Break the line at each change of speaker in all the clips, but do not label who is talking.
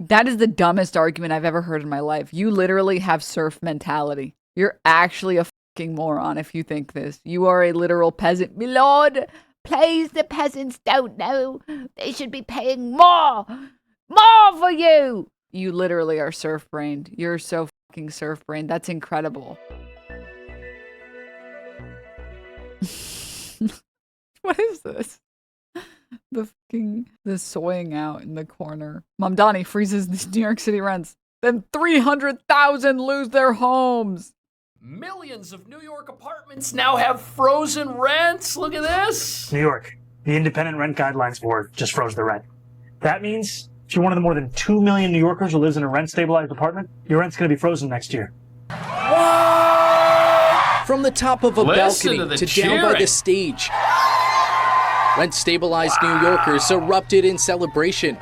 That is the dumbest argument I've ever heard in my life. You literally have serf mentality. You're actually a fucking moron if you think this. You are a literal peasant. My lord, please, the peasants don't know. They should be paying more. More for you. You literally are serf-brained. You're so fucking serf-brained. That's incredible. What is this? The soying out in the corner. Mamdani freezes these New York City rents. Then 300,000 lose their homes.
Millions of New York apartments now have frozen rents. Look at this.
New York, the Independent Rent Guidelines Board just froze the rent. That means if you're one of the more than 2 million New Yorkers who lives in a rent-stabilized apartment, your rent's going to be frozen next year.
From the top of a balcony to down by the stage, rent-stabilized New Yorkers erupted in celebration.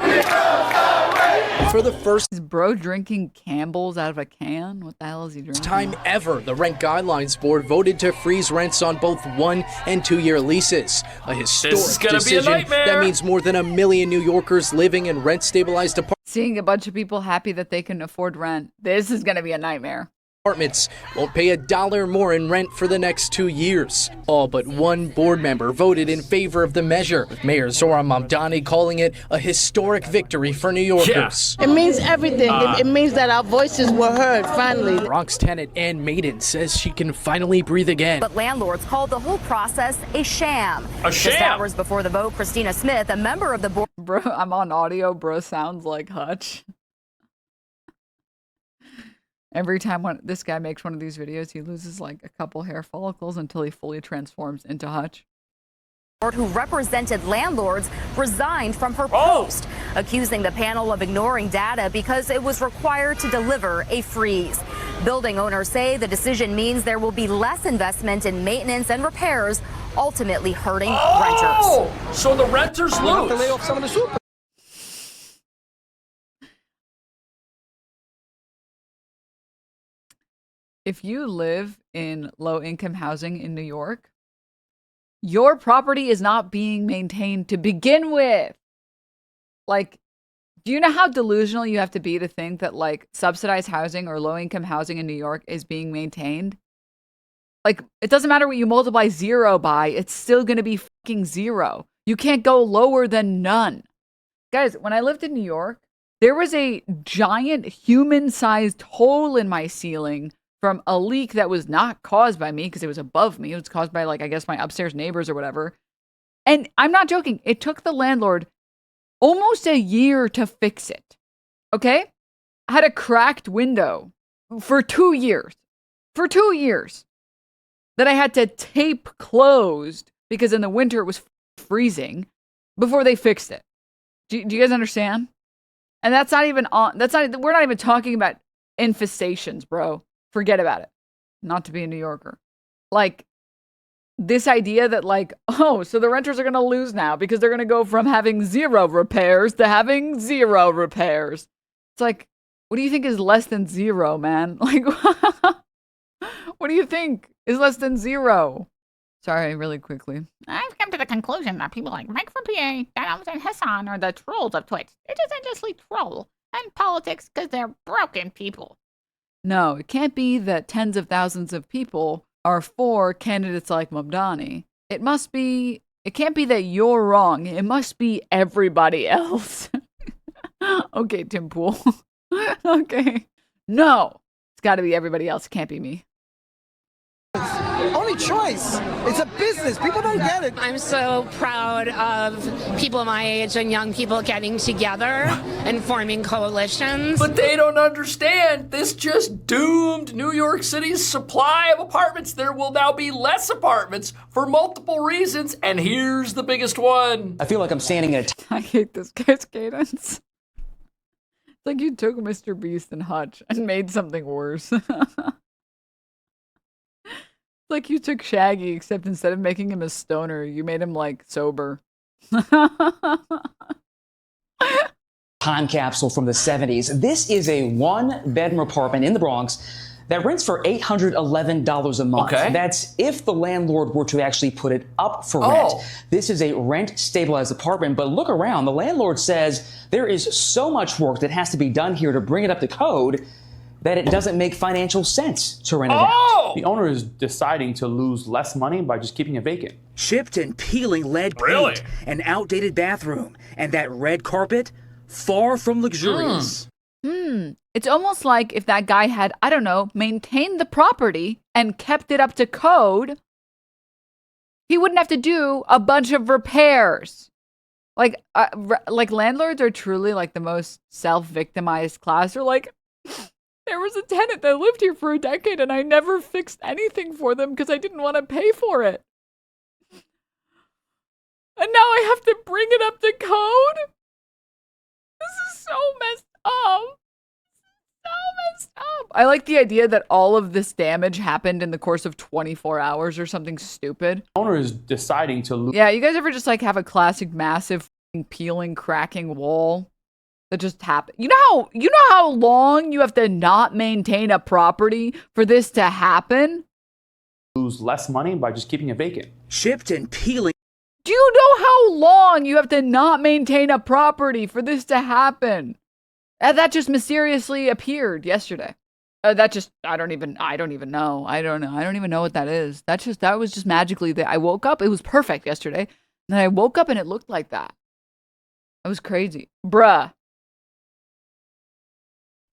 For the first
is bro drinking Campbell's out of a can? What the hell is he drinking?
Time ever, the Rent Guidelines Board voted to freeze rents on both 1- and 2-year leases. A historic decision that means more than 1 million New Yorkers living in rent-stabilized
Seeing a bunch of people happy that they can afford rent. This is going to be a nightmare.
Apartments won't pay $1 more in rent for the next 2 years. All but one board member voted in favor of the measure, with Mayor Zohran Mamdani calling it a historic victory for New Yorkers.
It means everything. It means that our voices were heard, finally.
Bronx tenant Ann Maiden says she can finally breathe again.
But landlords called the whole process a sham.
A sham?
Just hours before the vote, Christina Smith, a member of the board...
Bro, I'm on audio. Bro sounds like Hutch. Every time this guy makes one of these videos, he loses like a couple hair follicles until he fully transforms into Hutch.
Who represented landlords resigned from her post, accusing the panel of ignoring data because it was required to deliver a freeze. Building owners say the decision means there will be less investment in maintenance and repairs, ultimately hurting renters.
So the renters lose.
Have to lay off some of the super.
If you live in low-income housing in New York, your property is not being maintained to begin with. Like, do you know how delusional you have to be to think that, like, subsidized housing or low-income housing in New York is being maintained? Like, it doesn't matter what you multiply 0 by, it's still going to be fucking 0. You can't go lower than none. Guys, when I lived in New York, there was a giant human-sized hole in my ceiling from a leak that was not caused by me because it was above me. It was caused by, like, I guess my upstairs neighbors or whatever. And I'm not joking. It took the landlord almost a year to fix it. Okay? I had a cracked window for 2 years. For 2 years. That I had to tape closed because in the winter it was freezing before they fixed it. Do you guys understand? And that's not even on, we're not even talking about infestations, bro. Forget about it. Not to be a New Yorker. Like, this idea that, like, oh, so the renters are going to lose now because they're going to go from having 0 repairs to having 0 repairs. It's like, what do you think is less than 0, man? Like, what do you think is less than 0? Sorry, really quickly.
I've come to the conclusion that people like Mike from PA, Denims, and Hassan are the trolls of Twitch. They're just endlessly troll and politics because they're broken people.
No, it can't be that tens of thousands of people are for candidates like Mamdani. It can't be that you're wrong. It must be everybody else. Okay, Tim Pool. Okay. No, it's got to be everybody else. It can't be me.
Only choice. It's a business. People don't get it.
I'm so proud of people my age and young people getting together and forming coalitions.
But they don't understand. This just doomed New York City's supply of apartments. There will now be less apartments for multiple reasons. And here's the biggest one.
I feel like I'm standing at
I hate this guy's cadence. It's like you took Mr. Beast and Hutch and made something worse. Like you took Shaggy, except instead of making him a stoner, you made him, like, sober.
time capsule from the 70s. This is a one-bedroom apartment in the Bronx
that rents for $811 a month.
Okay.
That's if the landlord were to actually put it up for rent. This is a rent-stabilized apartment, but look around. The landlord says there is so much work that has to be done here to bring it up to code that it doesn't make financial sense to rent it out.
The owner is deciding to lose less money by just keeping it vacant.
Chipped and peeling lead paint, an outdated bathroom, and that red carpet, far from luxurious.
It's almost like if that guy had, I don't know, maintained the property and kept it up to code, he wouldn't have to do a bunch of repairs. Like landlords are truly like the most self-victimized class. They're like, there was a tenant that lived here for a decade and I never fixed anything for them because I didn't want to pay for it. And now I have to bring it up to code? This is so messed up. I like the idea that all of this damage happened in the course of 24 hours or something stupid.
The owner is deciding to lose.
Yeah, you guys ever just like have a classic massive peeling, cracking wall that just happened? You know how long you have to not maintain a property for this to happen?
Lose less money by just keeping it vacant.
Chipped and peeling.
Do you know how long you have to not maintain a property for this to happen? That just mysteriously appeared yesterday. I don't even know. I don't even know what that is. That was just magically that I woke up. It was perfect yesterday. And then I woke up and it looked like that. That was crazy. Bruh.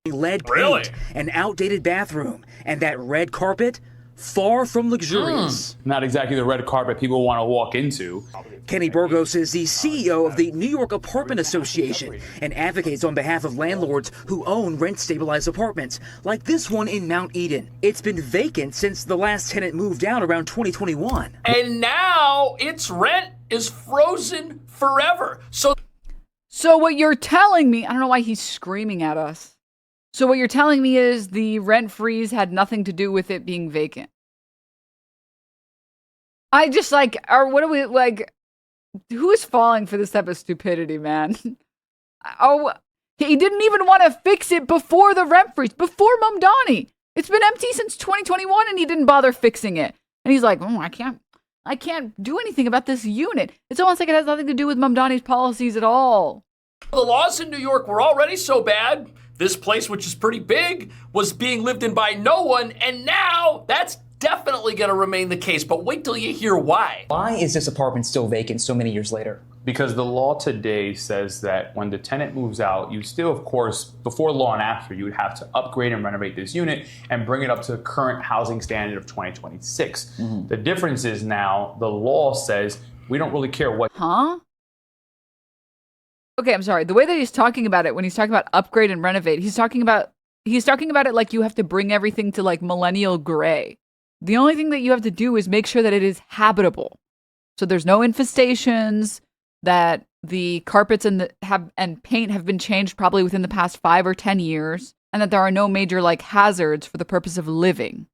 Lead paint, an outdated bathroom, and that red carpet, far from luxurious.
Not exactly the red carpet people want to walk into.
Kenny Burgos is the CEO of the New York Apartment Association and advocates on behalf of landlords who own rent-stabilized apartments, like this one in Mount Eden. It's been vacant since the last tenant moved out around 2021.
And now its rent is frozen forever.
So what you're telling me, I don't know why he's screaming at us. So what you're telling me is the rent freeze had nothing to do with it being vacant. I just who is falling for this type of stupidity, man? Oh, he didn't even want to fix it before the rent freeze, before Mamdani. It's been empty since 2021 and he didn't bother fixing it. And he's like, I can't do anything about this unit. It's almost like it has nothing to do with Mamdani's policies at all.
The laws in New York were already so bad. This place, which is pretty big, was being lived in by no one, and now that's definitely going to remain the case. But wait till you hear why.
Why is this apartment still vacant so many years later?
Because the law today says that when the tenant moves out, you still, of course, before law and after, you would have to upgrade and renovate this unit and bring it up to the current housing standard of 2026. The difference is now the law says we don't really care what.
Okay, I'm sorry. The way that he's talking about it, when he's talking about upgrade and renovate, he's talking about it like you have to bring everything to like millennial gray. The only thing that you have to do is make sure that it is habitable. So there's no infestations, that the carpets and paint have been changed probably within the past 5 or 10 years, and that there are no major like hazards for the purpose of living.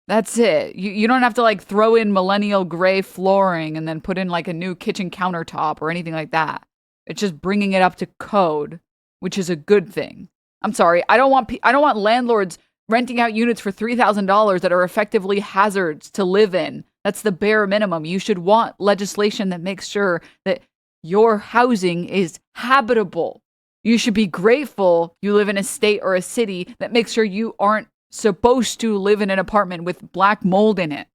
That's it. You don't have to like throw in millennial gray flooring and then put in like a new kitchen countertop or anything like that. It's just bringing it up to code, which is a good thing. I'm sorry. I don't want landlords renting out units for $3,000 that are effectively hazards to live in. That's the bare minimum. You should want legislation that makes sure that your housing is habitable. You should be grateful you live in a state or a city that makes sure you aren't supposed to live in an apartment with black mold in it.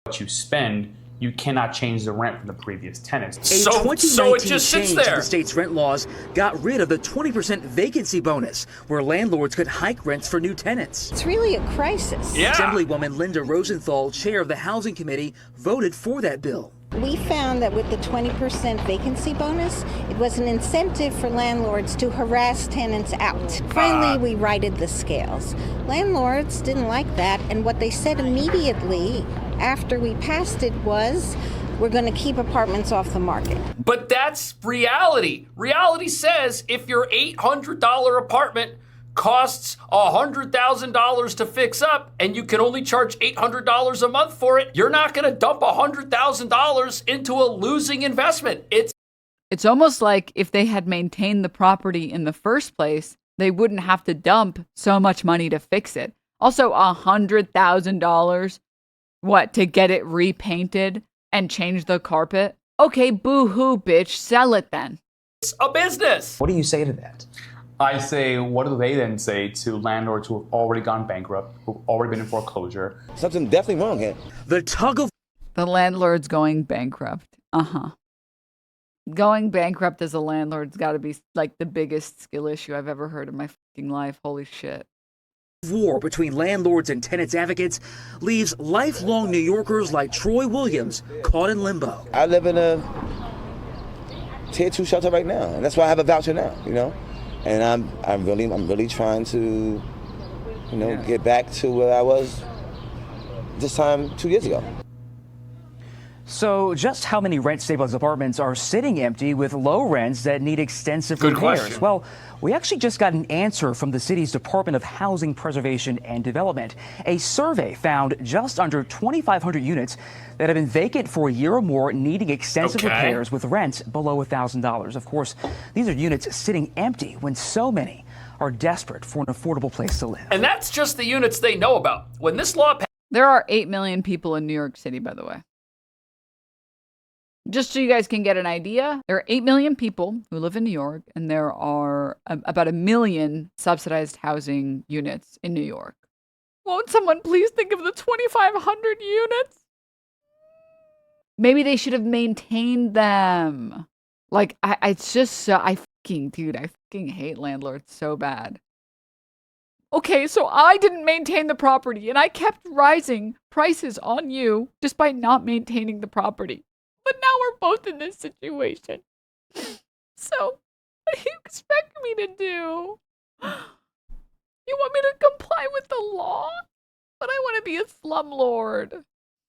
What you spend, you cannot change the rent from the previous tenants.
A 2019 change to the state's rent laws got rid of the 20% vacancy bonus, where landlords could hike rents for new tenants.
It's really a crisis.
Yeah.
Assemblywoman Linda Rosenthal, chair of the Housing Committee, voted for that bill.
We found that with the 20% vacancy bonus, it was an incentive for landlords to harass tenants out. Finally, we righted the scales. Landlords didn't like that, and what they said immediately after we passed it was, we're going to keep apartments off the market.
But that's reality. Reality says if your $800 apartment costs $100,000 to fix up and you can only charge $800 a month for it, you're not going to dump $100,000 into a losing investment.
It's almost like if they had maintained the property in the first place, they wouldn't have to dump so much money to fix it. Also, $100,000, what, to get it repainted and change the carpet? Okay, boo-hoo, bitch, sell it then.
It's a business.
What do you say to that?
I say, what do they then say to landlords who have already gone bankrupt, who've already been in foreclosure?
Something definitely wrong here.
The tug of
The landlord's going bankrupt. Going bankrupt as a landlord's got to be like the biggest skill issue I've ever heard in my fucking life. Holy shit.
war between landlords and tenants advocates leaves lifelong New Yorkers like Troy Williams caught in limbo.
I live in a tier 2 shelter right now, and that's why I have a voucher now, you know? And I'm really trying to, you know, get back to where I was this time 2 years ago.
So just how many rent-stabilized apartments are sitting empty with low rents that need extensive repairs?
Question.
Well, we actually just got an answer from the city's Department of Housing Preservation and Development. A survey found just under 2,500 units that have been vacant for a year or more, needing extensive repairs with rents below $1,000. Of course, these are units sitting empty when so many are desperate for an affordable place to live.
And that's just the units they know about. When this law passed,
There are 8 million people in New York City, by the way. Just so you guys can get an idea, there are 8 million people who live in New York, and there are about 1 million subsidized housing units in New York. Won't someone please think of the 2,500 units? Maybe they should have maintained them. Like, it's just so, I fucking hate landlords so bad. Okay, so I didn't maintain the property, and I kept rising prices on you just by not maintaining the property. But now we're both in this situation. So, what do you expect me to do? You want me to comply with the law? But I want to be a slumlord.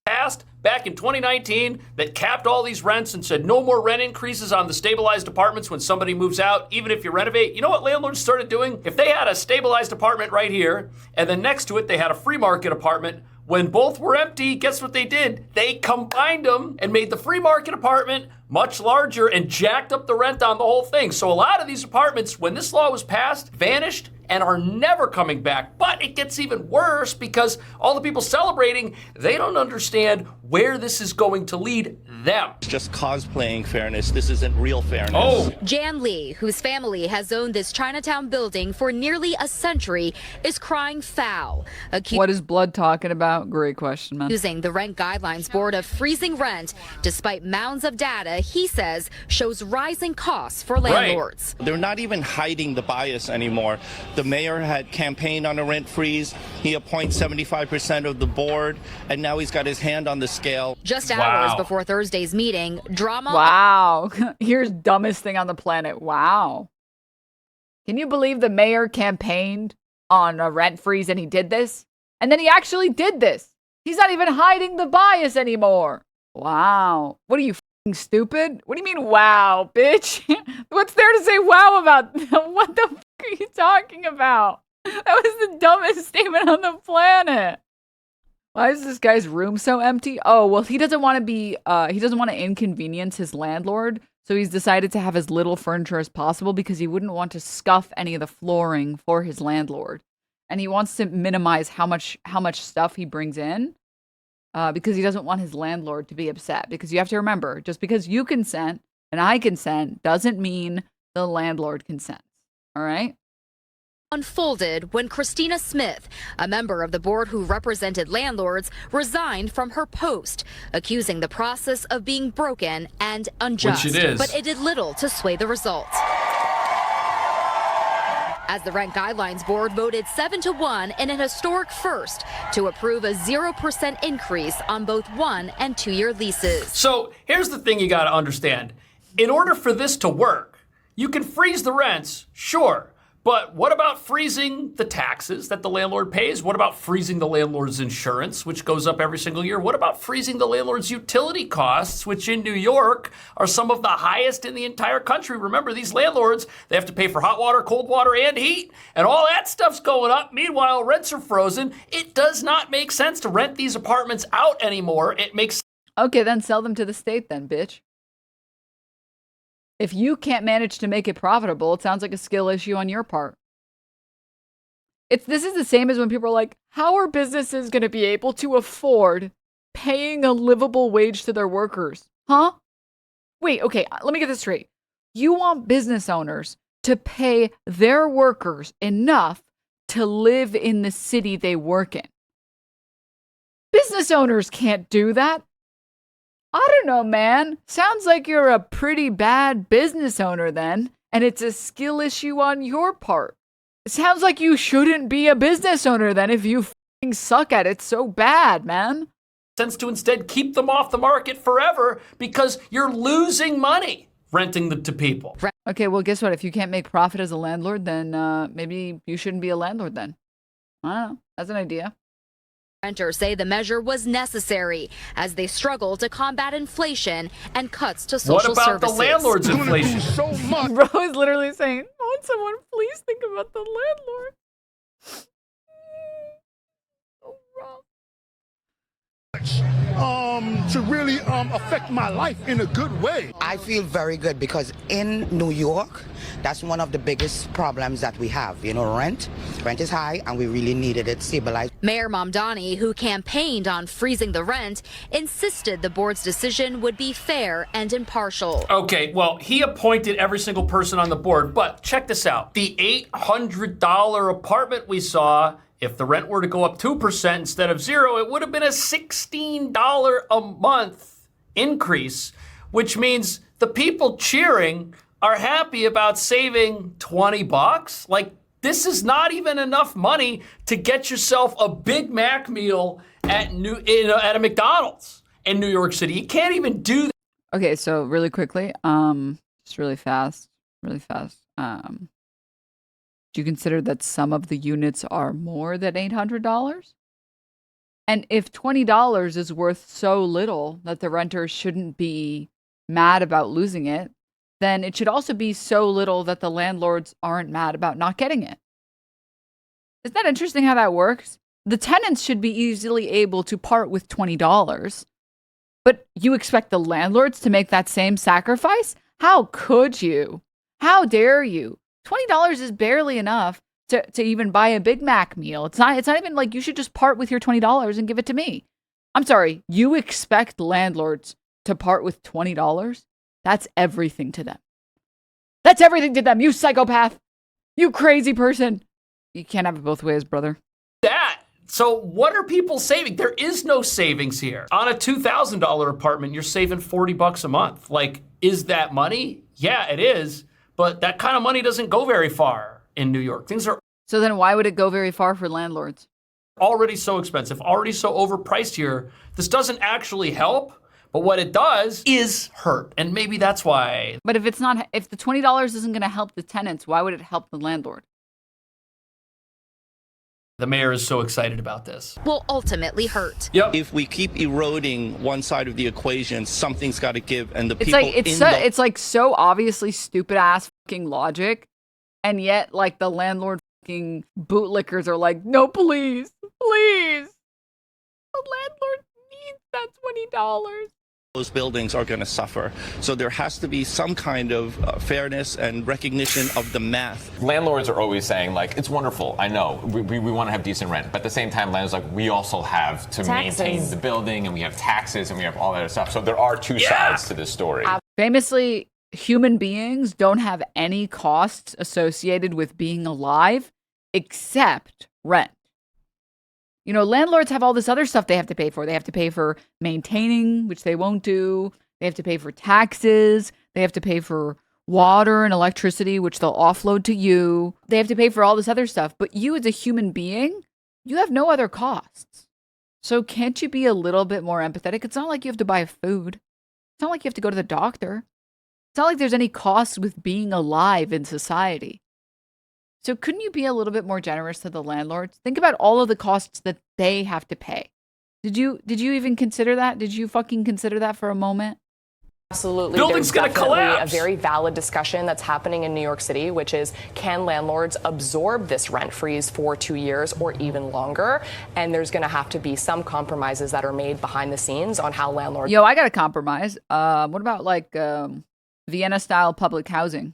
passed back in 2019 that capped all these rents and said no more rent increases on the stabilized apartments when somebody moves out, even if you renovate. You know what landlords started doing? If they had a stabilized apartment right here, and then next to it they had a free market apartment, when both were empty, guess what they did? They combined them and made the free market apartment much larger and jacked up the rent on the whole thing. So a lot of these apartments, when this law was passed, vanished and are never coming back. But it gets even worse because all the people celebrating, they don't understand where this is going to lead them.
It's just cosplaying fairness. This isn't real fairness.
Oh.
Jan Lee, whose family has owned this Chinatown building for nearly a century, is crying foul.
What is Blood talking about? Great question, man.
Accusing the Rent Guidelines Board of freezing rent, despite mounds of data he says shows rising costs for landlords.
Right. They're not even hiding the bias anymore. The mayor had campaigned on a rent freeze. He appoints 75% of the board, and now he's got his hand on the scale.
Just hours before Thursday's meeting, drama.
Wow. Here's dumbest thing on the planet. Wow. Can you believe the mayor campaigned on a rent freeze and he did this? And then he actually did this. He's not even hiding the bias anymore. Wow. What are you, f***ing stupid? What do you mean, wow, bitch? What's there to say wow about? What the f*** are you talking about? That was the dumbest statement on the planet. Why is this guy's room so empty? Oh, well, he doesn't want to he doesn't want to inconvenience his landlord. So he's decided to have as little furniture as possible because he wouldn't want to scuff any of the flooring for his landlord. And he wants to minimize how much stuff he brings in because he doesn't want his landlord to be upset. Because you have to remember, just because you consent and I consent doesn't mean the landlord consents. All right?
Unfolded when Christina Smith, a member of the board who represented landlords, resigned from her post, accusing the process of being broken and unjust.
Which it is.
But it did little to sway the result, as the Rent Guidelines Board voted 7-1 in an historic first to approve a 0% increase on both 1- and 2-year leases.
So here's the thing you got to understand. In order for this to work, you can freeze the rents, sure. But what about freezing the taxes that the landlord pays? What about freezing the landlord's insurance, which goes up every single year? What about freezing the landlord's utility costs, which in New York are some of the highest in the entire country? Remember, these landlords, they have to pay for hot water, cold water, and heat, and all that stuff's going up. Meanwhile, rents are frozen. It does not make sense to rent these apartments out anymore. It makes...
Okay, then sell them to the state then, bitch. If you can't manage to make it profitable, it sounds like a skill issue on your part. This is the same as when people are like, how are businesses going to be able to afford paying a livable wage to their workers? Huh? Wait, okay, let me get this straight. You want business owners to pay their workers enough to live in the city they work in. Business owners can't do that. I don't know, man. Sounds like you're a pretty bad business owner then, and it's a skill issue on your part. It sounds like you shouldn't be a business owner then if you f***ing suck at it so bad, man.
Sense to instead keep them off the market forever because you're losing money renting them to people.
Okay, well, guess what? If you can't make profit as a landlord, then maybe you shouldn't be a landlord then. I don't know. That's an idea.
Renters say the measure was necessary as they struggle to combat inflation and cuts to social services.
What about the landlord's inflation?
So much. Bro is literally saying, "Won't someone please think about the landlord?"
To really affect my life in a good way.
I feel very good because in New York, that's one of the biggest problems that we have. You know, rent is high and we really needed it stabilized.
Mayor Mamdani, who campaigned on freezing the rent, insisted the board's decision would be fair and impartial.
Okay, well, he appointed every single person on the board, but check this out. The $800 apartment we saw, if the rent were to go up 2% instead of 0, it would have been a $16 a month increase, which means the people cheering are happy about saving 20 bucks. Like, this is not even enough money to get yourself a Big Mac meal at a McDonald's in New York City. You can't even do that.
Okay, so really quickly, just really fast. Do you consider that some of the units are more than $800? And if $20 is worth so little that the renters shouldn't be mad about losing it, then it should also be so little that the landlords aren't mad about not getting it. Isn't that interesting how that works? The tenants should be easily able to part with $20, but you expect the landlords to make that same sacrifice? How could you? How dare you? $20 is barely enough to even buy a Big Mac meal. It's not even like you should just part with your $20 and give it to me. I'm sorry, you expect landlords to part with $20? That's everything to them. That's everything to them, you psychopath. You crazy person. You can't have it both ways, brother.
So what are people saving? There is no savings here. On a $2,000 apartment, you're saving 40 bucks a month. Like, is that money? Yeah, it is. But that kind of money doesn't go very far in New York. Things are
So then why would it go very far for landlords?
Already so expensive, already so overpriced here. This doesn't actually help, but what it does is hurt. And maybe that's why.
But if the $20 isn't going to help the tenants, why would it help the landlord?
The mayor is so excited about this.
Will ultimately hurt.
Yep.
If we keep eroding one side of the equation, something's got to give, and the
It's
people
like it's like so obviously stupid ass fucking logic, and yet like the landlord fucking bootlickers are like, no, please. The landlord needs that $20.
those buildings are going to suffer. So there has to be some kind of fairness and recognition of the math.
Landlords are always saying, like, it's wonderful, I know, we want to have decent rent, but at the same time, landlords are like, we also have to maintain the building, and we have taxes, and we have all that other stuff. So there are two sides to this story.
Famously, human beings don't have any costs associated with being alive except rent. You know, landlords have all this other stuff they have to pay for. They have to pay for maintaining, which they won't do. They have to pay for taxes. They have to pay for water and electricity, which they'll offload to you. They have to pay for all this other stuff. But you as a human being, you have no other costs. So can't you be a little bit more empathetic? It's not like you have to buy food. It's not like you have to go to the doctor. It's not like there's any costs with being alive in society. So couldn't you be a little bit more generous to the landlords? Think about all of the costs that they have to pay. Did you even consider that? Did you fucking consider that for a moment?
Absolutely.
Building's
There's
gonna
definitely
collapse.
a very valid discussion that's happening in New York City, which is, can landlords absorb this rent freeze for 2 years or even longer? And there's going to have to be some compromises that are made behind the scenes on how landlords...
Yo, I got a compromise. What about like Vienna-style public housing?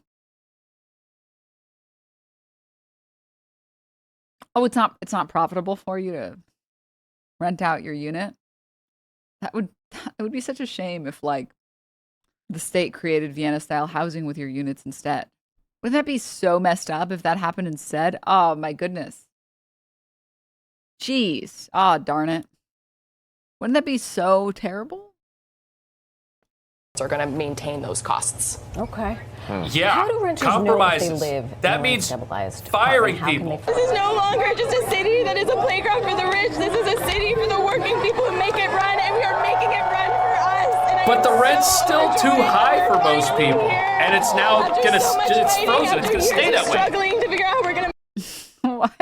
Oh, it's not profitable for you to rent out your unit? It would be such a shame if like the state created Vienna-style housing with your units instead. Wouldn't that be so messed up if that happened instead? Oh my goodness. Jeez. Ah, darn it. Wouldn't that be so terrible?
Are going to maintain those costs.
Okay.
Yeah,
How do renters
compromises.
know if they live
That
in
means
a stabilized
firing
apartment?
people.
This
is no longer just a city that is a playground for the rich. This is a city for the working people who make it run, and we are making it run for us.
But the rent's still too high for most people, and it's now gonna it's frozen. It's gonna stay that way.
Struggling to figure out how we're gonna.
What?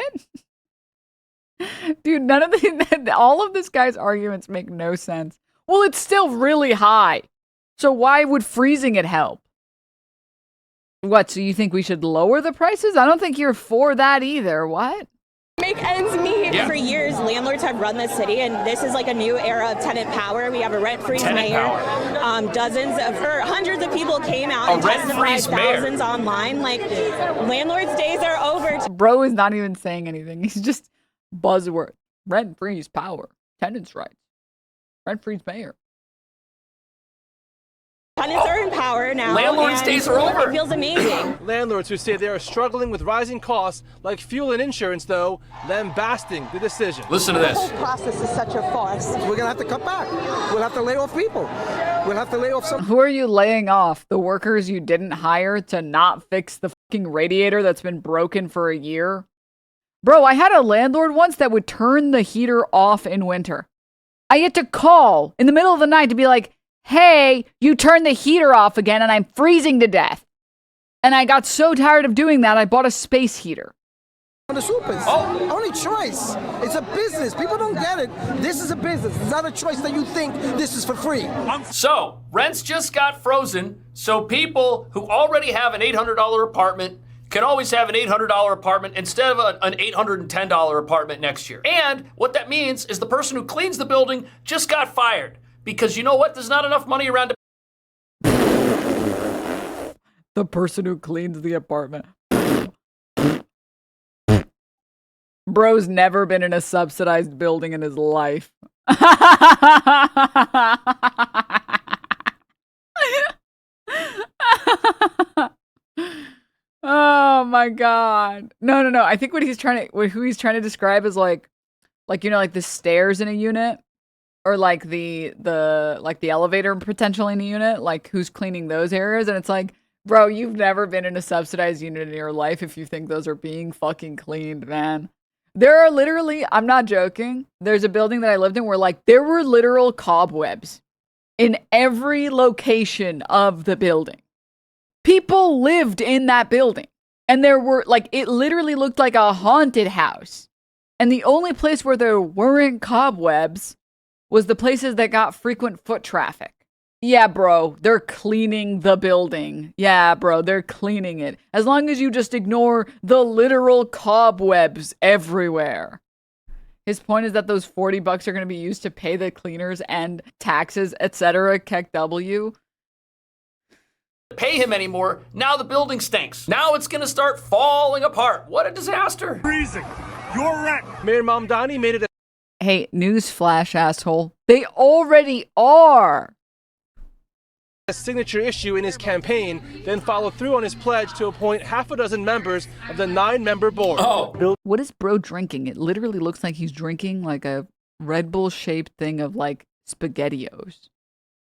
Dude, none of all of this guy's arguments make no sense. Well, it's still really high. So why would freezing it help? What, so you think we should lower the prices? I don't think you're for that either. What?
Make ends meet.
Yeah.
For years, landlords have run this city, and this is like a new era of tenant power. We have a rent-freeze mayor. Hundreds of people came out and testified, thousands online. Like, landlords' days are over.
Bro is not even saying anything. He's just buzzword. Rent-freeze power. Tenants' rights. Rent-freeze mayor.
Tenants are in power now.
Landlords' days are over.
It feels amazing.
Landlords who say they are struggling with rising costs like fuel and insurance, though, lambasting the decision.
Listen to this.
The whole process is such a farce. We're going to have to cut back. We'll have to lay off people. We'll have to lay off some.
Who are you laying off? The workers you didn't hire to not fix the fucking radiator that's been broken for a year? Bro, I had a landlord once that would turn the heater off in winter. I had to call in the middle of the night to be like, hey, you turned the heater off again and I'm freezing to death. And I got so tired of doing that, I bought a space heater.
The supers. Only choice. It's a business. People don't get it. This is a business. It's not a choice that you think this is for free.
So, rents just got frozen, so people who already have an $800 apartment can always have an $800 apartment instead of an $810 apartment next year. And what that means is the person who cleans the building just got fired. Because you know what? There's not enough money around to...
The person who cleans the apartment. Bro's never been in a subsidized building in his life. Oh my god. No. I think who he's trying to describe is like you know, like the stairs in a unit. Or like the elevator potentially in a unit, like who's cleaning those areas. And it's like, bro, you've never been in a subsidized unit in your life if you think those are being fucking cleaned, man. There are literally, I'm not joking, there's a building that I lived in where like there were literal cobwebs in every location of the building. People lived in that building. And there were like, it literally looked like a haunted house. And the only place where there weren't cobwebs was the places that got frequent foot traffic. Yeah, bro, they're cleaning the building. Yeah, bro, they're cleaning it. As long as you just ignore the literal cobwebs everywhere. His point is that those $40 are going to be used to pay the cleaners and taxes, etc. Keck W.
Pay him anymore. Now the building stinks. Now it's going to start falling apart. What a disaster.
Freezing. Your rent. Mayor Mamdani made it a
Hey, newsflash, asshole. They already are.
A signature issue in his campaign, then followed through on his pledge to appoint half a dozen members of the 9-member board.
What is bro drinking? It literally looks like he's drinking like a Red Bull shaped thing of like SpaghettiOs.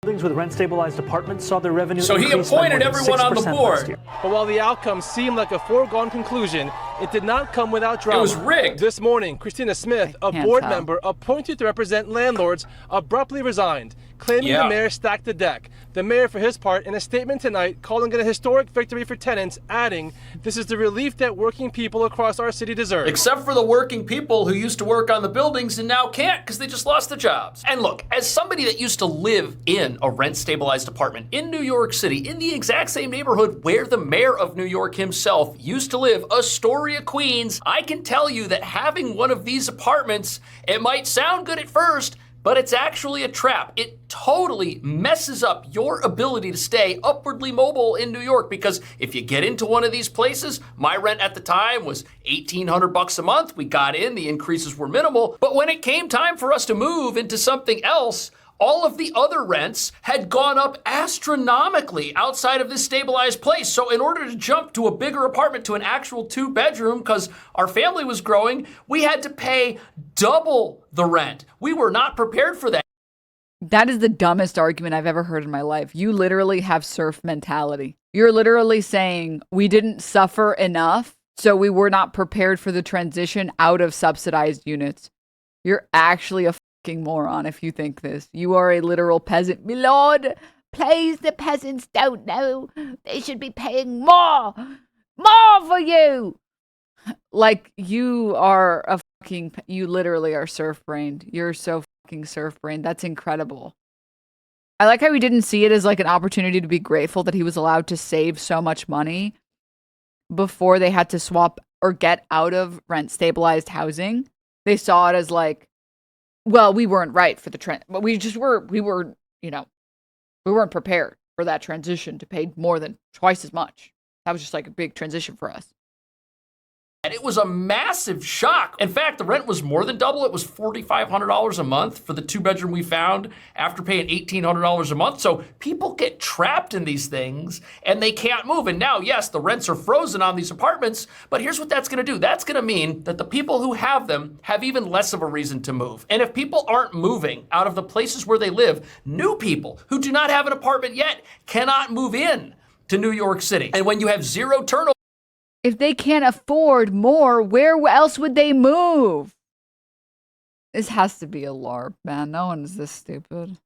Buildings with rent-stabilized apartments saw their revenue
So he
increase by
appointed
more than
everyone on the
6%
board.
last year.
But while the outcome seemed like a foregone conclusion, it did not come without drama.
It was rigged.
This morning, Christina Smith, a board member appointed to represent landlords, abruptly resigned, claiming the mayor stacked the deck. The mayor, for his part, in a statement tonight, calling it a historic victory for tenants, adding, "This is the relief that working people across our city deserve."
Except for the working people who used to work on the buildings and now can't because they just lost their jobs. And look, as somebody that used to live in a rent-stabilized apartment in New York City, in the exact same neighborhood where the mayor of New York himself used to live, Astoria, Queens, I can tell you that having one of these apartments, it might sound good at first, but it's actually a trap. It totally messes up your ability to stay upwardly mobile in New York, because if you get into one of these places, my rent at the time was $1,800 a month. We got in, the increases were minimal, but when it came time for us to move into something else, all of the other rents had gone up astronomically outside of this stabilized place. So in order to jump to a bigger apartment, to an actual 2-bedroom, because our family was growing, we had to pay double the rent. We were not prepared for that.
That is the dumbest argument I've ever heard in my life. You literally have serf mentality. You're literally saying we didn't suffer enough, so we were not prepared for the transition out of subsidized units. You're actually a fucking moron if you think this. You are a literal peasant. My lord, please, the peasants don't know. They should be paying more. More for you. Like, you are a fucking, you literally are serf-brained. You're so fucking serf-brained. That's incredible. I like how he didn't see it as like an opportunity to be grateful that he was allowed to save so much money before they had to swap or get out of rent-stabilized housing. They saw it as like, well, we weren't right for the trend, but we weren't prepared for that transition to pay more than twice as much. That was just like a big transition for us.
And it was a massive shock. In fact, the rent was more than double. It was $4,500 a month for the 2-bedroom we found after paying $1,800 a month. So people get trapped in these things and they can't move. And now, yes, the rents are frozen on these apartments, but here's what that's going to do. That's going to mean that the people who have them have even less of a reason to move. And if people aren't moving out of the places where they live, new people who do not have an apartment yet cannot move in to New York City. And when you have zero turnover,
if they can't afford more, where else would they move? This has to be a LARP, man. No one is this stupid.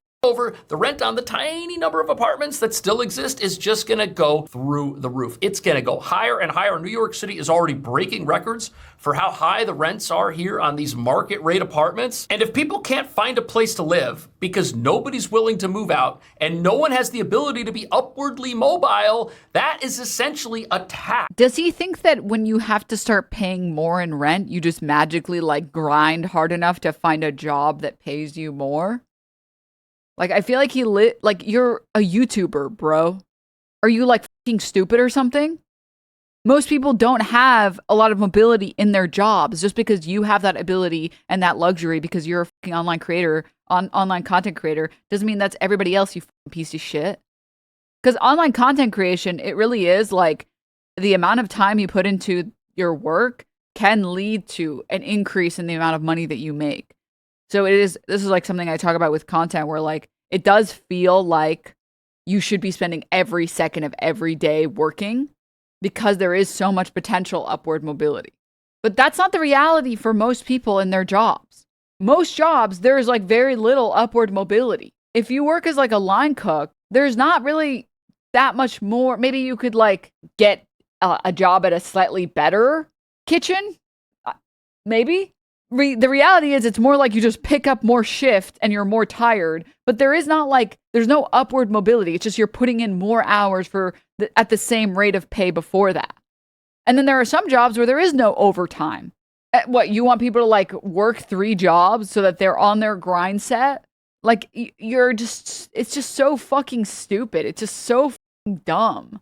the rent on the tiny number of apartments that still exist is just gonna go through the roof. It's gonna go higher and higher. New York City is already breaking records for how high the rents are here on these market rate apartments. And if people can't find a place to live because nobody's willing to move out and no one has the ability to be upwardly mobile, that is essentially a tax.
Does he think that when you have to start paying more in rent, you just magically like grind hard enough to find a job that pays you more? Like, I feel like like, you're a YouTuber, bro. Are you like fucking stupid or something? Most people don't have a lot of mobility in their jobs. Just because you have that ability and that luxury because you're a fucking online creator, online content creator, doesn't mean that's everybody else, you fucking piece of shit. Because online content creation, it really is like the amount of time you put into your work can lead to an increase in the amount of money that you make. So this is like something I talk about with content where like it does feel like you should be spending every second of every day working because there is so much potential upward mobility. But that's not the reality for most people in their jobs. Most jobs, there's like very little upward mobility. If you work as like a line cook, there's not really that much more. Maybe you could like get a job at a slightly better kitchen. Maybe. The reality is it's more like you just pick up more shift and you're more tired, but there's no upward mobility. It's just you're putting in more hours at the same rate of pay before that. And then there are some jobs where there is no overtime. What, you want people to like work 3 jobs so that they're on their grind set? Like it's just so fucking stupid. It's just so fucking dumb.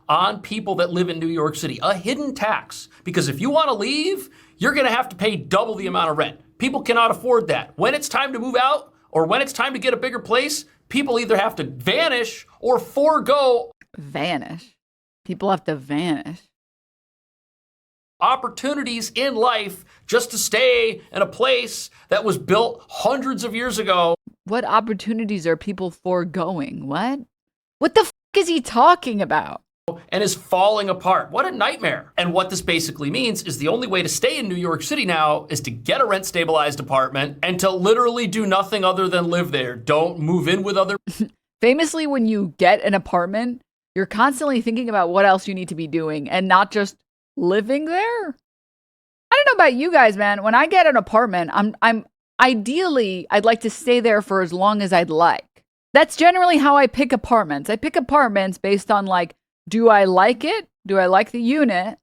On people that live in New York City, a hidden tax. Because if you want to leave, you're going to have to pay double the amount of rent. People cannot afford that. When it's time to move out or when it's time to get a bigger place, people either have to vanish or forego.
Vanish? People have to vanish.
Opportunities in life just to stay in a place that was built hundreds of years ago.
What opportunities are people foregoing? What the f*** is he talking about?
And is falling apart. What a nightmare. And what this basically means is the only way to stay in New York City now is to get a rent stabilized apartment and to literally do nothing other than live there. Don't move in with other.
Famously, when you get an apartment, you're constantly thinking about what else you need to be doing and not just living there. I don't know about you guys, man. When I get an apartment, I'm ideally, I'd like to stay there for as long as I'd like. That's generally how I pick apartments. I pick apartments based on like, do I like it? Do I like the unit?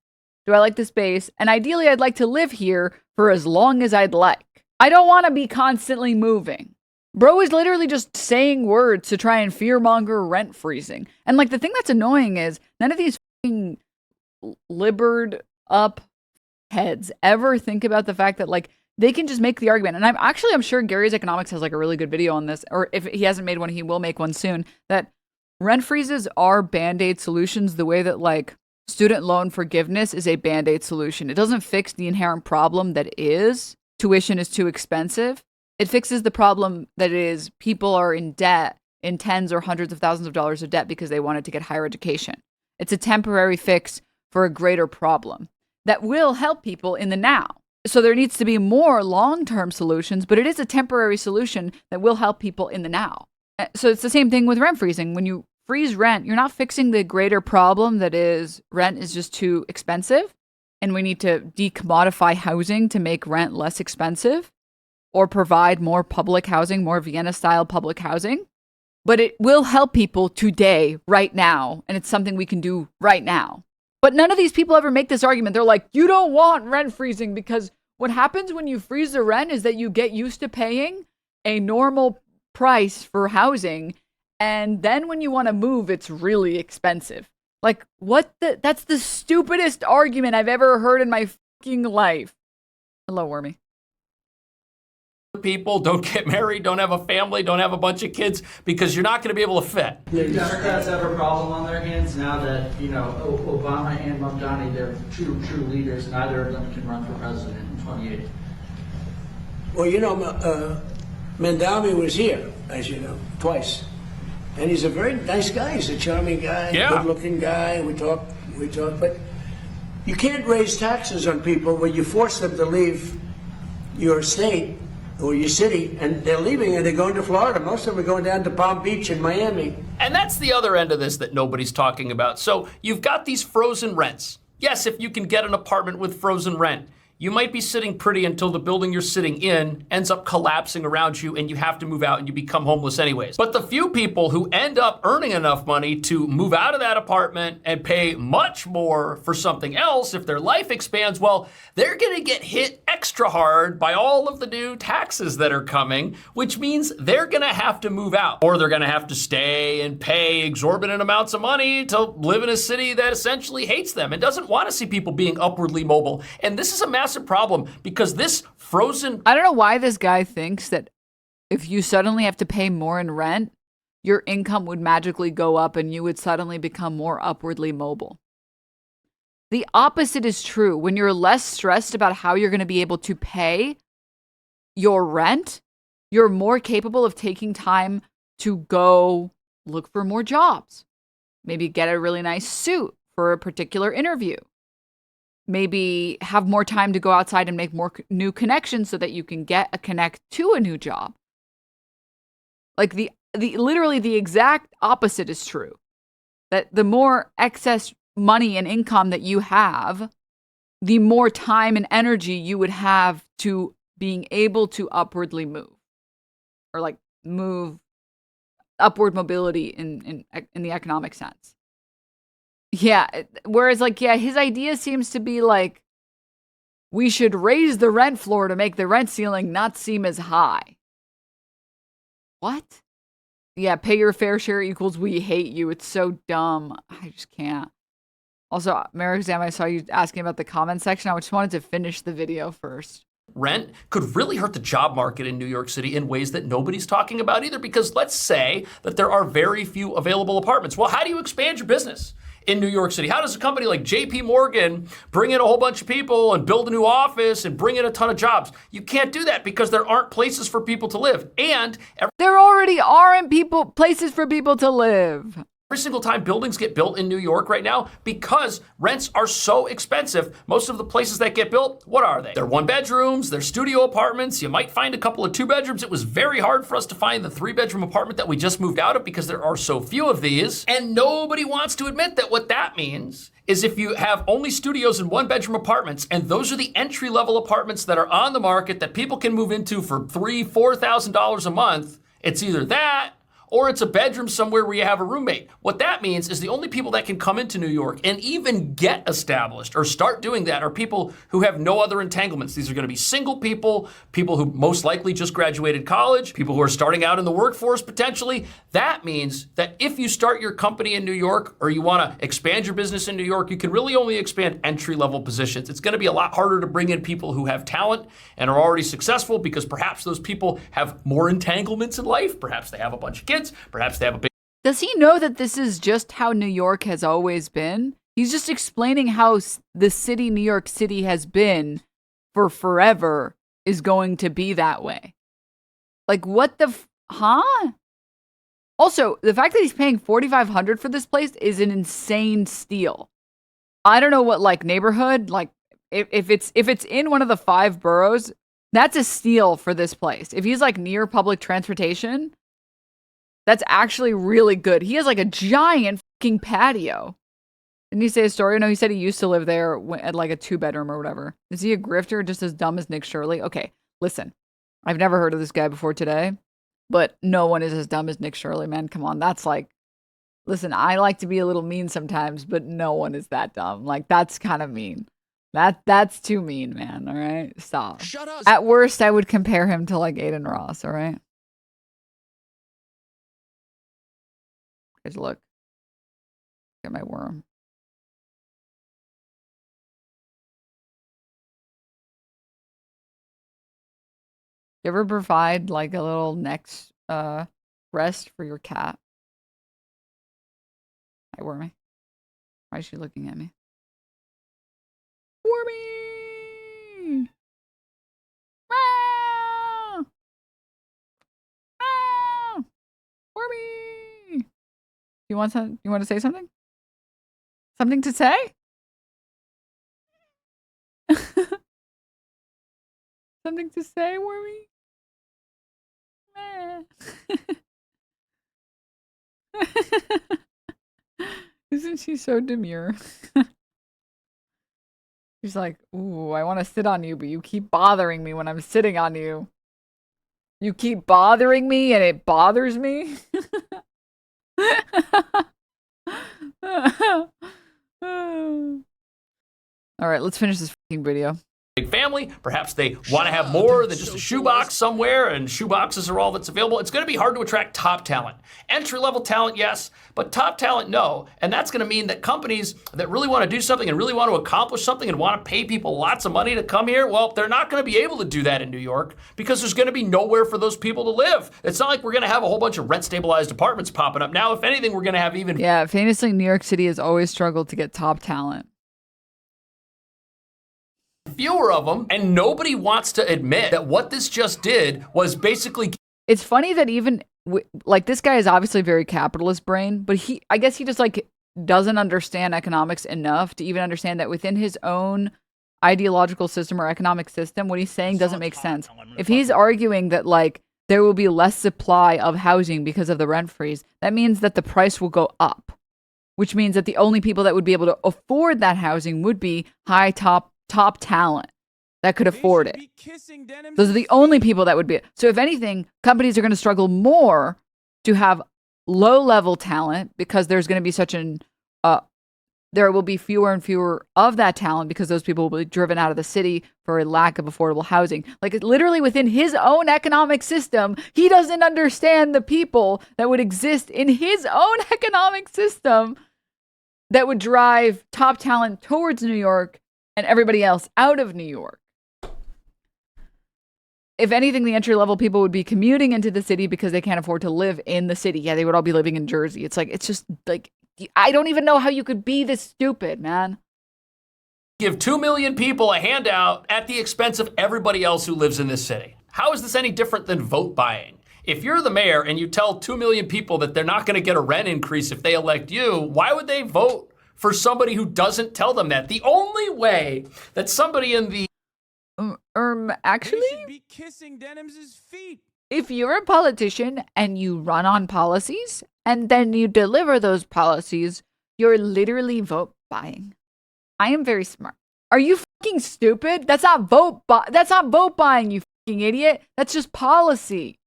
Do I like the space? And ideally, I'd like to live here for as long as I'd like. I don't want to be constantly moving. Bro is literally just saying words to try and fearmonger rent freezing. And like the thing that's annoying is none of these fucking libered up heads ever think about the fact that like they can just make the argument. And I'm sure Gary's Economics has like a really good video on this, or if he hasn't made one, he will make one soon, that rent freezes are band-aid solutions the way that like student loan forgiveness is a band-aid solution. It doesn't fix the inherent problem that is tuition is too expensive. It fixes the problem that is people are in debt, in tens or hundreds of thousands of dollars of debt because they wanted to get higher education. It's a temporary fix for a greater problem that will help people in the now. So there needs to be more long-term solutions, but it is a temporary solution that will help people in the now. So it's the same thing with rent freezing. When you freeze rent, you're not fixing the greater problem that is rent is just too expensive, and we need to decommodify housing to make rent less expensive or provide more public housing, more Vienna-style public housing. But it will help people today, right now, and it's something we can do right now. But none of these people ever make this argument. They're like, you don't want rent freezing because what happens when you freeze the rent is that you get used to paying a normal price for housing, and then when you want to move, it's really expensive. Like, that's the stupidest argument I've ever heard in my fucking life. Hello, Wormy.
People don't get married, don't have a family, don't have a bunch of kids because you're not going to be able to fit.
The Democrats have a problem on their hands now that, Obama and Mamdani, they're true leaders. Neither of them can run for president in 2028.
Well, Mamdani was here, as you know, twice. And he's a very nice guy. He's a charming guy, good-looking guy. We talk, but you can't raise taxes on people when you force them to leave your state or your city, and they're leaving and they're going to Florida. Most of them are going down to Palm Beach and Miami.
And that's the other end of this that nobody's talking about. So you've got these frozen rents. Yes, if you can get an apartment with frozen rent, you might be sitting pretty until the building you're sitting in ends up collapsing around you and you have to move out and you become homeless anyways. But the few people who end up earning enough money to move out of that apartment and pay much more for something else, if their life expands, well, they're gonna get hit extra hard by all of the new taxes that are coming, which means they're gonna have to move out, or they're gonna have to stay and pay exorbitant amounts of money to live in a city that essentially hates them and doesn't wanna see people being upwardly mobile. And this is a massive problem because this frozen...
I don't know why this guy thinks that if you suddenly have to pay more in rent, your income would magically go up and you would suddenly become more upwardly mobile. The opposite is true. When you're less stressed about how you're going to be able to pay your rent, you're more capable of taking time to go look for more jobs. Maybe get a really nice suit for a particular interview. Maybe have more time to go outside and make more new connections so that you can get a connect to a new job. Like literally the exact opposite is true. That the more excess money and income that you have, the more time and energy you would have to being able to upwardly move, or like move upward mobility in the economic sense. Yeah, whereas like, yeah, his idea seems to be like, we should raise the rent floor to make the rent ceiling not seem as high. What? Yeah, pay your fair share equals we hate you. It's so dumb. I just can't. Also, Mayor Zohran, I saw you asking about the comment section. I just wanted to finish the video first.
Rent could really hurt the job market in New York City in ways that nobody's talking about either, because let's say that there are very few available apartments. Well, how do you expand your business in New York City? How does a company like JP Morgan bring in a whole bunch of people and build a new office and bring in a ton of jobs? You can't do that because there aren't places for people to live. And
there already aren't places for people to live.
Every single time buildings get built in New York right now, because rents are so expensive, most of the places that get built, what are they? They're one bedrooms, they're studio apartments. You might find a couple of 2 bedrooms. It was very hard for us to find the 3-bedroom apartment that we just moved out of because there are so few of these. And nobody wants to admit that what that means is if you have only studios and 1-bedroom apartments, and those are the entry-level apartments that are on the market that people can move into for $3,000, $4,000 a month, it's either that or it's a bedroom somewhere where you have a roommate. What that means is the only people that can come into New York and even get established or start doing that are people who have no other entanglements. These are going to be single people, people who most likely just graduated college, people who are starting out in the workforce potentially. That means that if you start your company in New York or you want to expand your business in New York, you can really only expand entry-level positions. It's going to be a lot harder to bring in people who have talent and are already successful because perhaps those people have more entanglements in life. Perhaps they have a bunch of kids. Perhaps they have a big...
Does he know that this is just how New York has always been? He's just explaining how the city, New York City, has been for forever is going to be that way. Like, what the... huh? Also, the fact that he's paying $4,500 for this place is an insane steal. I don't know what, like, neighborhood, like, if it's in one of the 5 boroughs, that's a steal for this place. If he's, like, near public transportation, that's actually really good. He has, like, a giant fucking patio. Didn't he say a story? No, he said he used to live there at, like, a 2-bedroom or whatever. Is he a grifter just as dumb as Nick Shirley? Okay, listen. I've never heard of this guy before today, but no one is as dumb as Nick Shirley, man. Come on, that's like... Listen, I like to be a little mean sometimes, but no one is that dumb. Like, that's kind of mean. That's too mean, man. All right? Stop. Shut up. At worst, I would compare him to, like, Aiden Ross, all right? Guys, look. Look at my worm. You ever provide, like, a little neck rest for your cat? Hi, Wormy. Why is she looking at me? Wormy! Ah! Ah! Wormy! You want to say something? Something to say? Something to say, Wormy? Isn't she so demure? She's like, ooh, I want to sit on you, but you keep bothering me when I'm sitting on you. You keep bothering me and it bothers me. All right, let's finish this fucking video.
Big family. Perhaps they want to have more than just a shoebox somewhere, and shoeboxes are all that's available. It's going to be hard to attract top talent. Entry-level talent, yes, but top talent, no. And that's going to mean that companies that really want to do something and really want to accomplish something and want to pay people lots of money to come here, well, they're not going to be able to do that in New York because there's going to be nowhere for those people to live. It's not like we're going to have a whole bunch of rent-stabilized apartments popping up. Now, if anything, we're going to have even...
Yeah, famously, New York City has always struggled to get top talent.
Fewer of them, and nobody wants to admit that what this just did was basically...
It's funny that even, like, this guy is obviously very capitalist brain, but I guess he just, like, doesn't understand economics enough to even understand that within his own ideological system or economic system, what he's saying doesn't make sense. If he's arguing that, like, there will be less supply of housing because of the rent freeze, that means that the price will go up, which means that the only people that would be able to afford that housing would be high top talent that could afford it. Those are the only people that would be. So if anything, companies are going to struggle more to have low-level talent because there's going to be there will be fewer and fewer of that talent because those people will be driven out of the city for a lack of affordable housing. Like, literally within his own economic system, he doesn't understand the people that would exist in his own economic system that would drive top talent towards New York and everybody else out of New York. If anything, the entry-level people would be commuting into the city because they can't afford to live in the city. Yeah, they would all be living in Jersey. It's like, it's just like, I don't even know how you could be this stupid, man.
Give 2 million people a handout at the expense of everybody else who lives in this city. How is this any different than vote buying? If you're the mayor and you tell 2 million people that they're not going to get a rent increase if they elect you, why would they vote for somebody who doesn't tell them that? The only way that somebody in the
actually,
they should be kissing Denims' feet.
If you're a politician and you run on policies and then you deliver those policies, you're literally vote buying. I am very smart. Are you fucking stupid? That's not vote buying, you fucking idiot. That's just policy.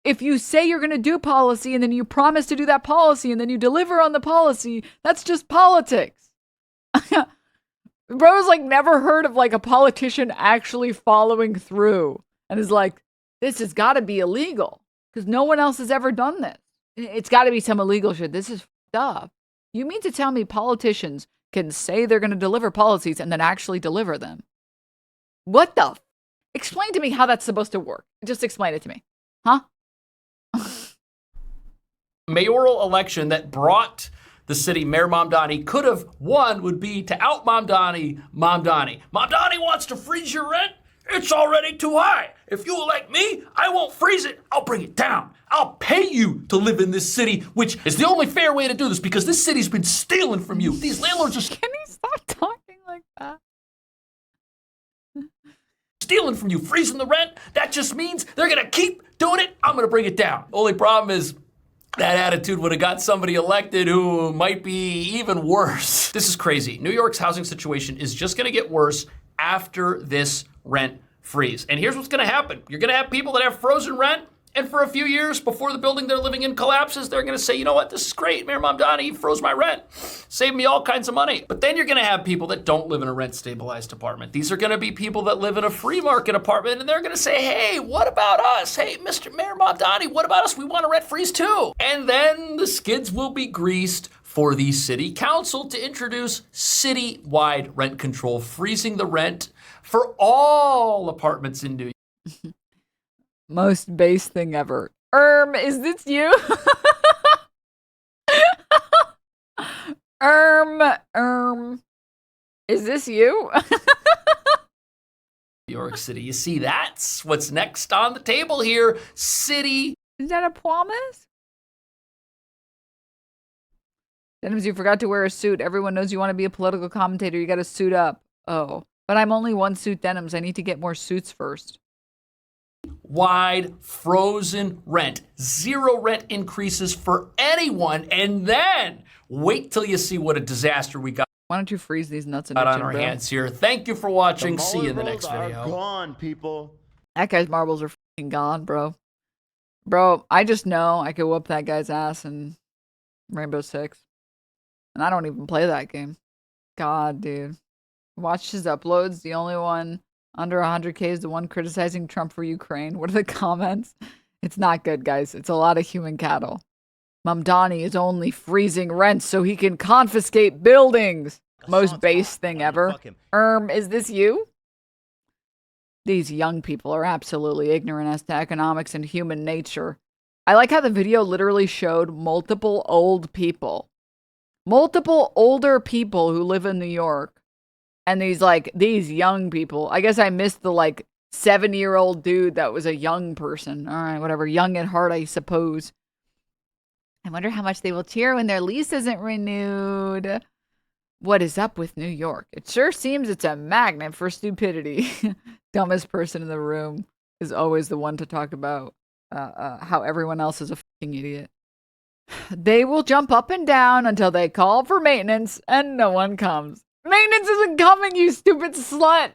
if you say you're going to do policy and then you promise to do that policy and then you deliver on the policy, that's just politics. Bro's like never heard of like a politician actually following through and is like, this has got to be illegal because no one else has ever done this. It's got to be some illegal shit. This is stuff. You mean to tell me politicians can say they're going to deliver policies and then actually deliver them? What the? Explain to me how that's supposed to work. Just explain it to me. Huh?
Mayoral election that brought the city Mayor Mamdani could have won would be to out Mamdani. Mamdani wants to freeze your rent? It's already too high. If you elect me, I won't freeze it. I'll bring it down. I'll pay you to live in this city, which is the only fair way to do this because this city's been stealing from you. These landlords are...
Can you stop talking like that?
Stealing from you, freezing the rent. That just means they're going to keep doing it. I'm going to bring it down. Only problem is that attitude would have got somebody elected who might be even worse. This is crazy. New York's housing situation is just going to get worse after this rent freeze. And here's what's going to happen. You're going to have people that have frozen rent, and for a few years before the building they're living in collapses, they're going to say, you know what, this is great. Mayor Mamdani froze my rent, saved me all kinds of money. But then you're going to have people that don't live in a rent-stabilized apartment. These are going to be people that live in a free market apartment, and they're going to say, hey, what about us? Hey, Mr. Mayor Mamdani, what about us? We want a rent freeze too. And then the skids will be greased for the city council to introduce city-wide rent control, freezing the rent for all apartments in New York.
Most base thing ever. Is this you? Is this you?
New York City. You see, that's what's next on the table here. City.
Is that a promise? Denims, you forgot to wear a suit. Everyone knows you want to be a political commentator. You got to suit up. Oh, but I'm only one suit, Denims. I need to get more suits first.
Wide frozen rent. 0 rent increases for anyone. And then wait till you see what a disaster we got.
Why don't you freeze these nuts and
on our hands here. Thank you for watching. See you in the next video.
Gone, people.
That guy's marbles are fucking gone, bro. Bro, I just know I could whoop that guy's ass in Rainbow Six. And I don't even play that game. God, dude. Watch his uploads. The only one under 100K is the one criticizing Trump for Ukraine. What are the comments? It's not good, guys. It's a lot of human cattle. Mamdani is only freezing rents so he can confiscate buildings. Most base thing ever. Is this you? These young people are absolutely ignorant as to economics and human nature. I like how the video literally showed multiple old people. Multiple older people who live in New York. And these young people. I guess I missed the 7-year-old dude that was a young person. All right, whatever. Young at heart, I suppose. I wonder how much they will cheer when their lease isn't renewed. What is up with New York? It sure seems it's a magnet for stupidity. Dumbest person in the room is always the one to talk about how everyone else is a fucking idiot. They will jump up and down until they call for maintenance and no one comes. Maintenance isn't coming, you stupid slut.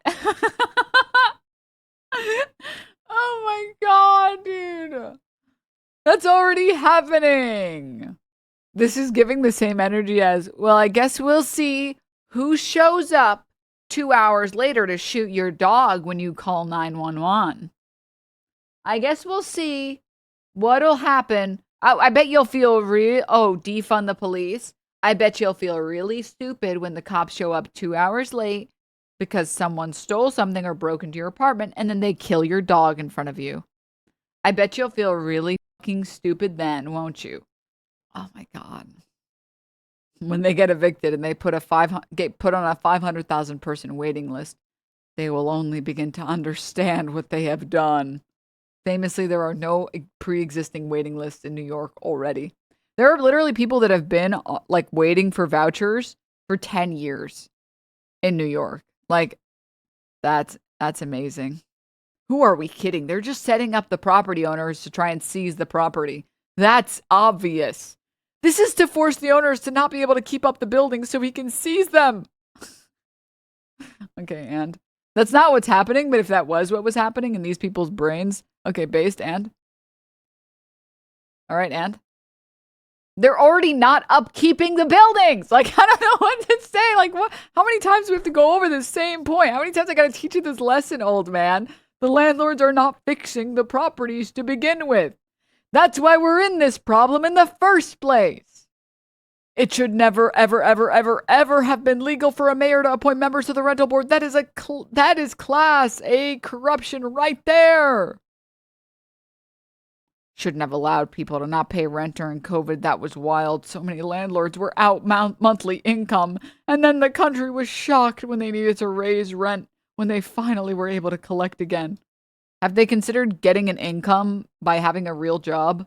Oh my god, dude. That's already happening. This is giving the same energy as, well, I guess we'll see who shows up 2 hours later to shoot your dog when you call 911. I guess we'll see what'll happen. I bet you'll feel defund the police. I bet you'll feel really stupid when the cops show up 2 hours late because someone stole something or broke into your apartment and then they kill your dog in front of you. I bet you'll feel really fucking stupid then, won't you? Oh my god. When they get evicted and they put on a 500,000 person waiting list, they will only begin to understand what they have done. Famously, there are no pre-existing waiting lists in New York already. There are literally people that have been waiting for vouchers for 10 years in New York. That's amazing. Who are we kidding? They're just setting up the property owners to try and seize the property. That's obvious. This is to force the owners to not be able to keep up the buildings so he can seize them. Okay, and that's not what's happening, but if that was what was happening in these people's brains, okay, based and All right, and they're already not upkeeping the buildings. Like, I don't know what to say. Like, what? How many times do we have to go over the same point? How many times I got to teach you this lesson, old man? The landlords are not fixing the properties to begin with. That's why we're in this problem in the first place. It should never, ever, ever, ever, ever have been legal for a mayor to appoint members of the rental board. That is Class A corruption right there. Shouldn't have allowed people to not pay rent during COVID. That was wild. So many landlords were out monthly income, and then the country was shocked when they needed to raise rent when they finally were able to collect again. Have they considered getting an income by having a real job?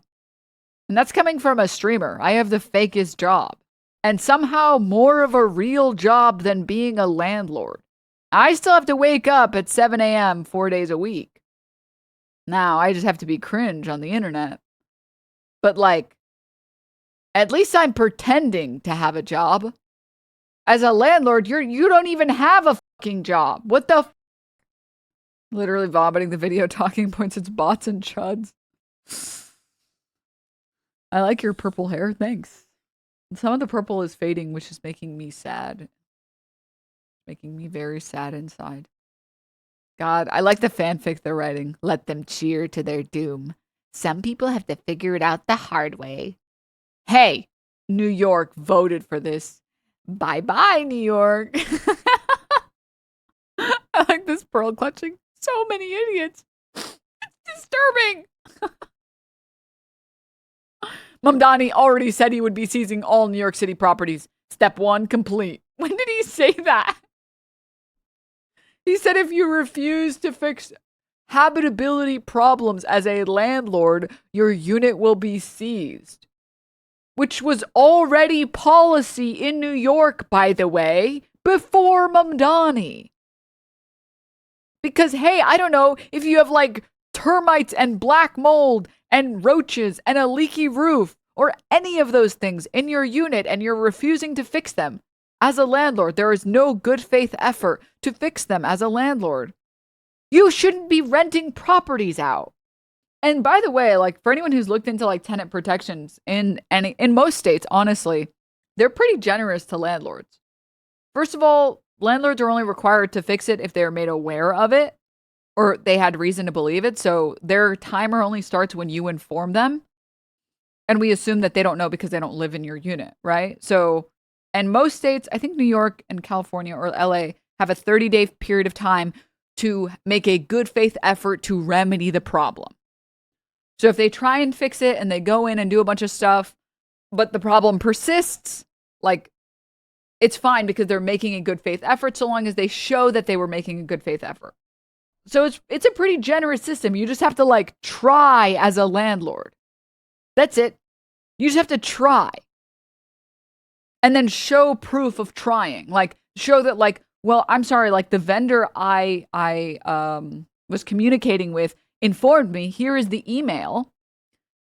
And that's coming from a streamer. I have the fakest job. And somehow more of a real job than being a landlord. I still have to wake up at 7 a.m. 4 days a week. Now, I just have to be cringe on the internet. But like, at least I'm pretending to have a job. As a landlord, you don't even have a fucking job. What the Literally vomiting the video talking points. It's bots and chuds. I like your purple hair. Thanks. Some of the purple is fading, which is making me sad. Making me very sad inside. God, I like the fanfic they're writing. Let them cheer to their doom. Some people have to figure it out the hard way. Hey, New York voted for this. Bye-bye, New York. I like this pearl clutching. So many idiots. It's disturbing. Mamdani already said he would be seizing all New York City properties. Step 1 complete. When did he say that? He said if you refuse to fix habitability problems as a landlord, your unit will be seized. Which was already policy in New York, by the way, before Mamdani. Because, hey, I don't know, if you have like termites and black mold and roaches and a leaky roof or any of those things in your unit and you're refusing to fix them, as a landlord, there is no good faith effort to fix them as a landlord. You shouldn't be renting properties out. And by the way, like for anyone who's looked into like tenant protections in most states, honestly, they're pretty generous to landlords. First of all, landlords are only required to fix it if they're made aware of it or they had reason to believe it. So their timer only starts when you inform them. And we assume that they don't know because they don't live in your unit, right? So, and most states, I think New York and California or LA have a 30-day period of time to make a good faith effort to remedy the problem. So if they try and fix it and they go in and do a bunch of stuff, but the problem persists, like, it's fine because they're making a good faith effort so long as they show that they were making a good faith effort. So it's a pretty generous system. You just have to like try as a landlord. That's it. You just have to try. And then show proof of trying. Like show that like, well, I'm sorry, like the vendor I was communicating with informed me, here is the email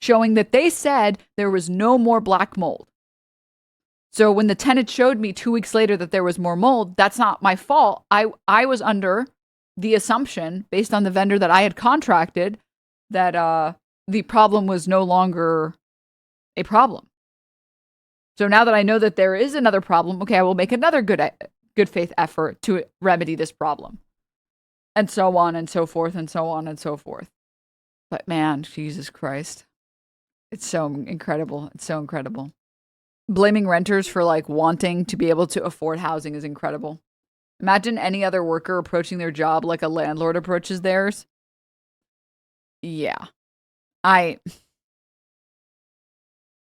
showing that they said there was no more black mold. So when the tenant showed me 2 weeks later that there was more mold, that's not my fault. I was under the assumption, based on the vendor that I had contracted, that the problem was no longer a problem. So now that I know that there is another problem, okay, I will make another good faith effort to remedy this problem. And so on and so forth and so on and so forth. But man, Jesus Christ. It's so incredible. It's so incredible. Blaming renters for like wanting to be able to afford housing is incredible. Imagine any other worker approaching their job like a landlord approaches theirs. Yeah.